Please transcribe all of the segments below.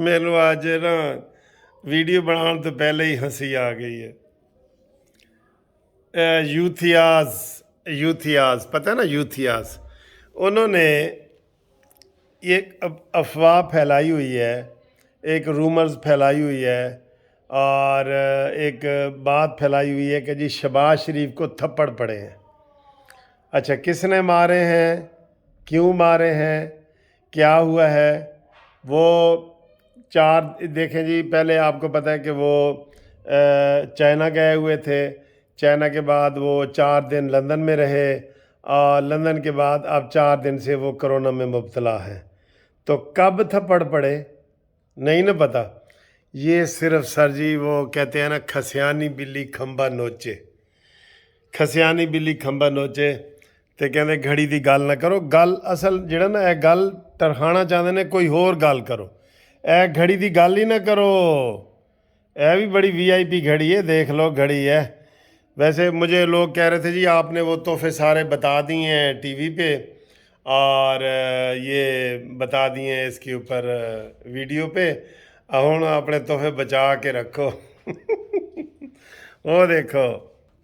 ਮੈਨੂੰ ਅੱਜ ਨਾ ਵੀਡੀਓ ਬਣਾਉਣ ਤੋਂ ਪਹਿਲੇ ਹੀ ਹੰਸੀ ਆ ਗਈ ਹੈ। यूथियाज पता है ना, यूथियाज, उन्होंने एक अफवाह फैलाई हुई है, एक रूमर्स फैलाई हुई है और एक बात फैलाई हुई है कि जी शहबाज शरीफ को थप्पड़ पड़े हैं। अच्छा, किसने मारे हैं, क्यों मारे हैं, क्या हुआ है, वो देखें जी। पहले आपको पता है कि वो चाइना गए हुए थे, चाइना के बाद वो 4 दिन लंदन में रहे और लंदन के बाद अब 4 दिन से वो कोरोना में मुब्तला हैं। तो कब थप्पड़ पड़े नहीं ना पता। ये सिर्फ सर जी वो कहते हैं ना, खसियानी बिल्ली खंबा नोचे, खसियानी बिल्ली खंबा नोचे। तो कहते घड़ी की गल ना करो, गल असल जड़ा ना यह गल टरखाना चाहते हैं, कोई होर गल करो, ए घड़ी की गल ही ना करो। यह भी बड़ी VIP घड़ी है, देख लो घड़ी है। वैसे मुझे लोग कह रहे थे जी आपने वो तोहफे सारे बता दिए हैं TV पे और ये बता दिए हैं इसके ऊपर वीडियो पे, हुण अपने तोहफे बचा के रखो। वो देखो,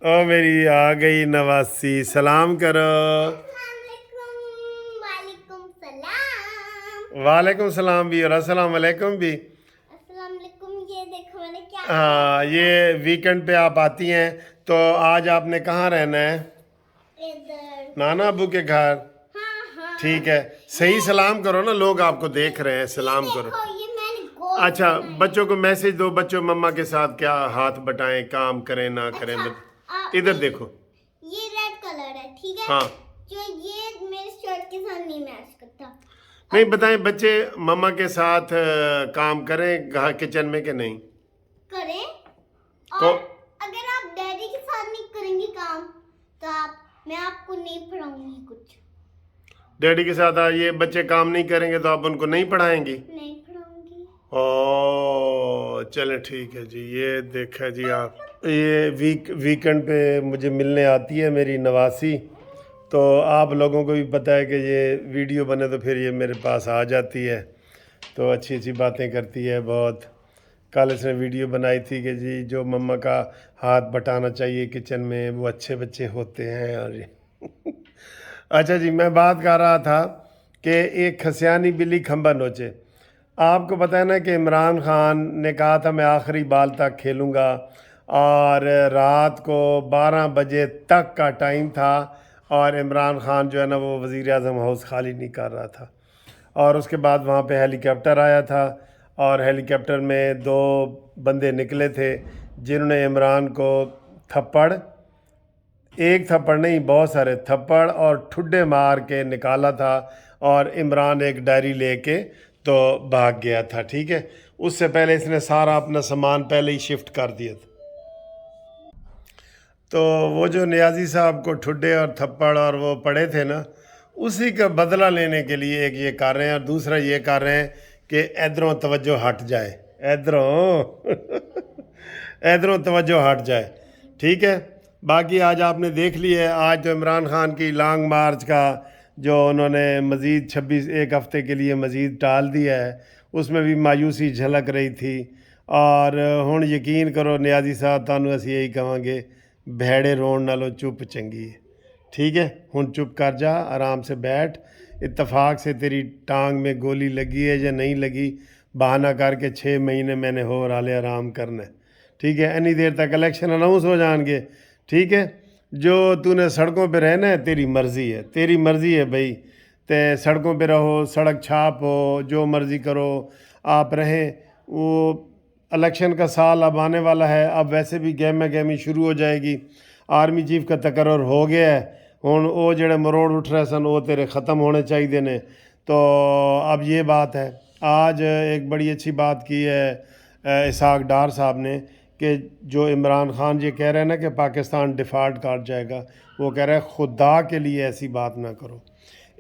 ओ मेरी आ गई नवासी, सलाम करो। वालेकुम सलाम भी और अस्सलाम वालेकुम भी। ये देखो मैंने क्या। हाँ, ये वीकेंड पे आप आती हैं, तो आज आपने कहाँ रहना है? इधर। नाना अबू के घर। हाँ। ठीक है, सही सलाम करो ना, लोग आपको देख रहे हैं, सलाम करो। देखो ये मैंने गोल अच्छा, बच्चों को मैसेज दो, बच्चों मम्मा के साथ क्या हाथ बटाएं, काम करें ना करें। इधर देखो, ये रेड कलर है, ठीक है। हाँ, जो ये मेरे शर्ट के साथ नहीं मैच करता। नहीं बताएं बच्चे मम्मा के साथ काम करें घर किचन में कि नहीं करें। तो और अगर आप डैडी के साथ नहीं करेंगे काम तो मैं आपको नहीं पढ़ाऊंगी कुछ। डैडी के साथ ये बच्चे काम नहीं करेंगे तो आप उनको नहीं पढ़ाएंगी? नहीं पढ़ाऊंगी। ओ चलें ठीक है जी। ये देखा जी आप, ये वीकेंड पे मुझे मिलने आती है मेरी नवासी। तो आप लोगों को भी पता है कि ये वीडियो बने तो फिर ये मेरे पास आ जाती है, तो अच्छी अच्छी बातें करती है बहुत। कल इसने वीडियो बनाई थी कि जी जो मम्मा का हाथ बटाना चाहिए किचन में वो अच्छे बच्चे होते हैं। और अच्छा जी, मैं बात कर रहा था कि एक खसियानी बिल्ली खंबा नोचे। आपको पता है ना कि इमरान खान ने कहा था मैं आखिरी बाल तक खेलूँगा, और रात को 12 बजे तक का टाइम था और इमरान खान जो है ना वो वज़ीर-ए-आज़म हाउस खाली नहीं कर रहा था। और उसके बाद वहाँ पे हेलीकॉप्टर आया था और हेलीकॉप्टर में 2 बंदे निकले थे जिन्होंने इमरान को थप्पड़, एक थप्पड़ नहीं बहुत सारे थप्पड़ और ठुड्डे मार के निकाला था। और इमरान एक डायरी लेके तो भाग गया था। ठीक है, उससे पहले इसने सारा अपना सामान पहले ही शिफ्ट कर दिया था। तो वो जो नियाज़ी साहब को ठुड्डे और थप्पड़ और वो पड़े थे ना, उसी का बदला लेने के लिए एक ये कर रहे हैं और दूसरा ये कर रहे हैं कि इधरों तवज्जो हट जाए, इधरों इधरों तवज्जो हट जाए। ठीक है, बाकी आज आपने देख लिया है, आज तो इमरान खान की लॉन्ग मार्च का जो उन्होंने मज़ीद 26 एक हफ़्ते के लिए मज़ीद टाल दिया है, उसमें भी मायूसी झलक रही थी। और हुण यकीन करो नियाज़ी साहब, तुहानू असीं यही कहांगे भैड़े रोण नालों चुप चंगी है। ठीक है, हुण चुप कर जा, आराम से बैठ। इत्तफाक से तेरी टांग में गोली लगी है या नहीं लगी, बहाना करके 6 महीने मैंने होर हाले आराम करना है। ठीक है, इन्नी देर तक इलेक्शन अनाउंस हो जाएंगे। ठीक है, जो तूने सड़कों पे रहना है तेरी मर्ज़ी है, तेरी मर्ज़ी है भाई। ते सड़कों पे रहो, सड़क छापो, जो मर्ज़ी करो, आप रहें। वो इलेक्शन का साल अब आने वाला है, अब वैसे भी गहमा गहमी शुरू हो जाएगी। आर्मी चीफ का तकर्रर हो गया है, हुण वो जेड़े मरोड़ उठ रहे सन वो तेरे ख़त्म होने चाहिए ने। तो अब ये बात है, आज एक बड़ी अच्छी बात की है इसहाक डार साहब ने कि जो इमरान खान ये कह रहे हैं ना कि पाकिस्तान डिफ़ॉल्ट कर जाएगा, वो कह रहे हैं खुदा के लिए ऐसी बात ना करो।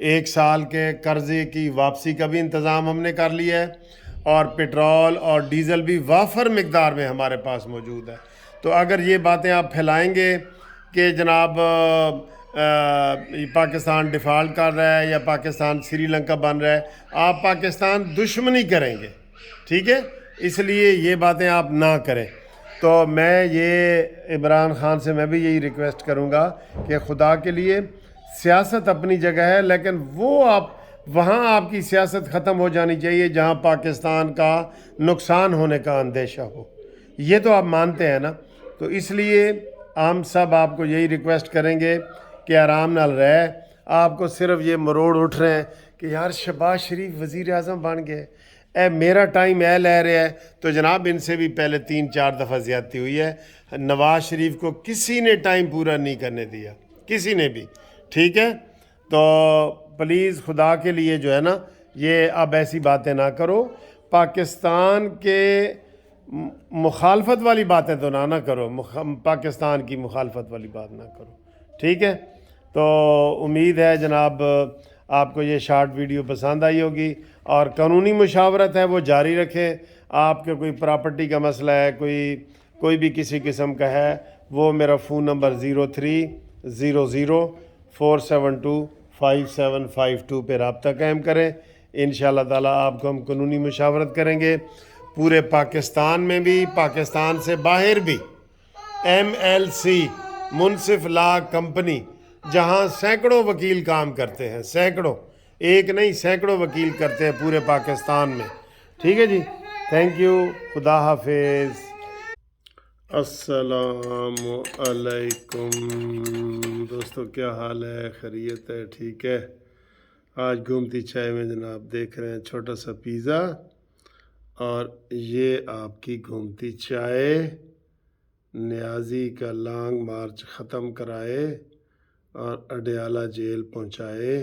1 साल के कर्ज़े की वापसी का भी इंतज़ाम हमने कर लिया है और पेट्रोल और डीज़ल भी वाफर मिकदार में हमारे पास मौजूद है। तो अगर ये बातें आप फैलाएंगे कि जनाब پاکستان ڈیفالٹ کر رہا ہے یا پاکستان سری لنکا بن رہا ہے، آپ پاکستان دشمنی کریں گے، ٹھیک ہے؟ اس لیے یہ باتیں آپ نہ کریں۔ تو میں یہ عمران خان سے میں بھی یہی ریکویسٹ کروں گا کہ خدا کے لیے سیاست اپنی جگہ ہے، لیکن وہاں آپ کی سیاست ختم ہو جانی چاہیے جہاں پاکستان کا نقصان ہونے کا اندیشہ ہو۔ یہ تو آپ مانتے ہیں نا، تو اس لیے ہم سب آپ کو یہی ریکویسٹ کریں گے کہ آرام نال رہے۔ آپ کو صرف یہ مروڑ اٹھ رہے ہیں کہ یار شہباز شریف وزیر اعظم بن گئے، میرا ٹائم لے رہا ہے، تو جناب ان سے بھی پہلے 3-4 دفعہ زیادتی ہوئی ہے۔ نواز شریف کو کسی نے ٹائم پورا نہیں کرنے دیا، کسی نے بھی، ٹھیک ہے؟ تو پلیز خدا کے لیے جو ہے نا، یہ اب ایسی باتیں نہ کرو، پاکستان کے مخالفت والی باتیں تو نہ کرو، پاکستان کی مخالفت والی بات نہ کرو، ٹھیک ہے؟ تو امید ہے جناب آپ کو یہ شارٹ ویڈیو پسند آئی ہوگی، اور قانونی مشاورت ہے وہ جاری رکھیں۔ آپ کے کوئی پراپرٹی کا مسئلہ ہے، کوئی بھی کسی قسم کا ہے، وہ میرا فون نمبر 0300472572 پہ رابطہ قائم کریں۔ انشاءاللہ تعالیٰ آپ کو ہم قانونی مشاورت کریں گے، پورے پاکستان میں بھی، پاکستان سے باہر بھی۔ MLC منصف لا کمپنی، جہاں سینکڑوں وکیل کام کرتے ہیں، سینکڑوں، ایک نہیں سینکڑوں وکیل کرتے ہیں پورے پاکستان میں، ٹھیک ہے جی؟ تھینک یو، خدا حافظ۔ السلام علیکم دوستو، کیا حال ہے؟ خیریت ہے؟ ٹھیک ہے؟ آج گومتی چائے میں جناب دیکھ رہے ہیں چھوٹا سا پیزا، اور یہ آپ کی گومتی چائے نیازی کا لانگ مارچ ختم کرائے اور اڈیالہ جیل پہنچائے،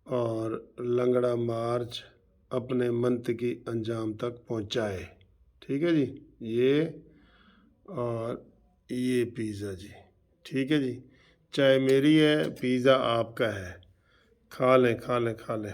اور لنگڑا مارچ اپنے منطقی انجام تک پہنچائے، ٹھیک ہے جی؟ یہ اور یہ پیزا جی، ٹھیک ہے جی؟ چائے میری ہے، پیزا آپ کا ہے، کھا لیں کھا لیں کھا لیں۔